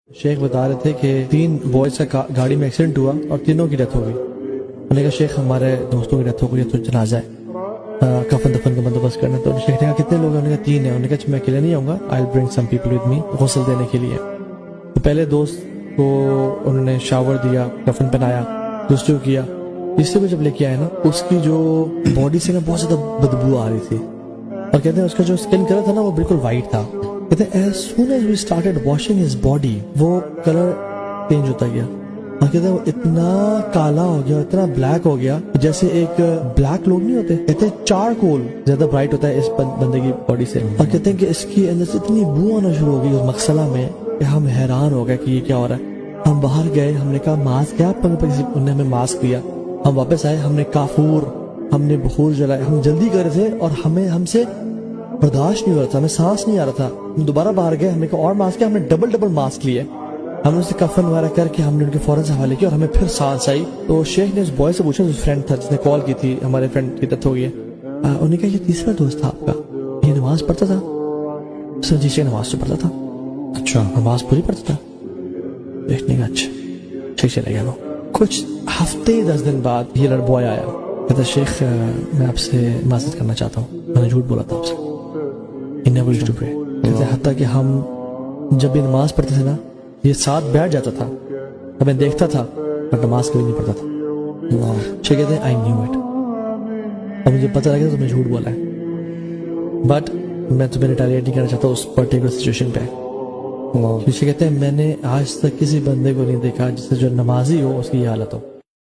شیخ بتا رہے تھے کہ 3 بوائز کا گاڑی میں ایکسیڈنٹ ہوا اور تینوں کی ڈیتھ ہو گئی. انہوں نے کہا شیخ ہمارے دوستوں کی ڈیتھ ہو گئی تو جنازہ ہے, کفن دفن کا بندوبست کرنا. تو شیخ نے کہا کتنے لوگ ہیں؟ انہوں نے کہا 3 ہیں. انہوں نے کہا میں اکیلے نہیں آؤں گا, I'll bring some people with me غسل دینے کے لیے. تو پہلے دوست کو انہوں نے شاور دیا, کفن پہنایا, دوسرے کو کیا. تیسرے کو جب لے کے آئے نا, اس کی جو باڈی سے نا بہت زیادہ بدبو آ رہی تھی, اور کہتے ہیں اس کا جو اسکن کلر تھا نا وہ بالکل وائٹ تھا. کہتے ہیں as soon as we started washing his body وہ کلر چینج ہوتا گیا, اور کہتے ہیں وہ اتنا کالا ہو گیا, اتنا بلیک ہو گیا جیسے ایک بلیک لوگ نہیں ہوتے, کہتے ہیں چارکول زیادہ برائٹ ہوتا ہے اس بندے کی باڈی سے. اور کہتے ہیں کہ اس کی اندر سے اتنی بو آنا شروع ہو گئی اس مغسلہ میں کہ ہم حیران ہو گئے کہ یہ کیا ہو رہا ہے. ہم باہر گئے, ہم نے کہا ماسک کیا, انہوں نے ہمیں ماسک دیا. ہم واپس آئے, ہم نے کافور, ہم نے بخور جلائے, ہم جلدی کر رہے تھے اور ہم سے برداشت نہیں ہو رہا تھا, ہمیں سانس نہیں آ رہا تھا. ہم دوبارہ باہر گئے, ہم نے کہا اور ماسک ہے, ہم نے ڈبل ماسک لیے. ہم نے اسے کفن وغیرہ کر کے ہم نے ان کے فوراً سے حوالے کیا اور ہمیں پھر سانس آئی. تو شیخ نے اس بوائے سے پوچھا, جو فرینڈ تھا جس نے کال کی تھی, ہمارے فرینڈ کی ڈیتھ ہو گئی ہے, انہوں نے کہا یہ تیسرا دوست تھا آپ کا, یہ نماز پڑھتا تھا؟ سر جی شیخ نماز تو پڑھتا تھا. اچھا نماز پوری پڑھتا تھا؟ دیکھنے کا اچھا ٹھیک چلے گیا. وہ کچھ ہفتے 10 دن بعد یہ بوائے آیا, کہتا شیخ میں آپ سے معذرت کرنا چاہتا ہوں, میں نے جھوٹ بولا تھا آپ سے. کہتے حتیٰ کہ ہم جب بھی نماز پڑھتے تھے نا, یہ ساتھ بیٹھ جاتا تھا, ہمیں دیکھتا تھا پر نماز کبھی نہیں پڑھتا تھا. شیخ کہتے ہیں آئی نیو اٹ, اور مجھے پتہ لگا تمہیں جھوٹ بولا ہے, بٹ میں تمہیں ریٹیلیٹ نہیں کرنا چاہتا اس پرٹیکولر سچویشن پہ. شیخ کہتے ہیں میں نے آج تک کسی بندے کو نہیں دیکھا جس سے جو نمازی ہو اس کی یہ حالت ہو.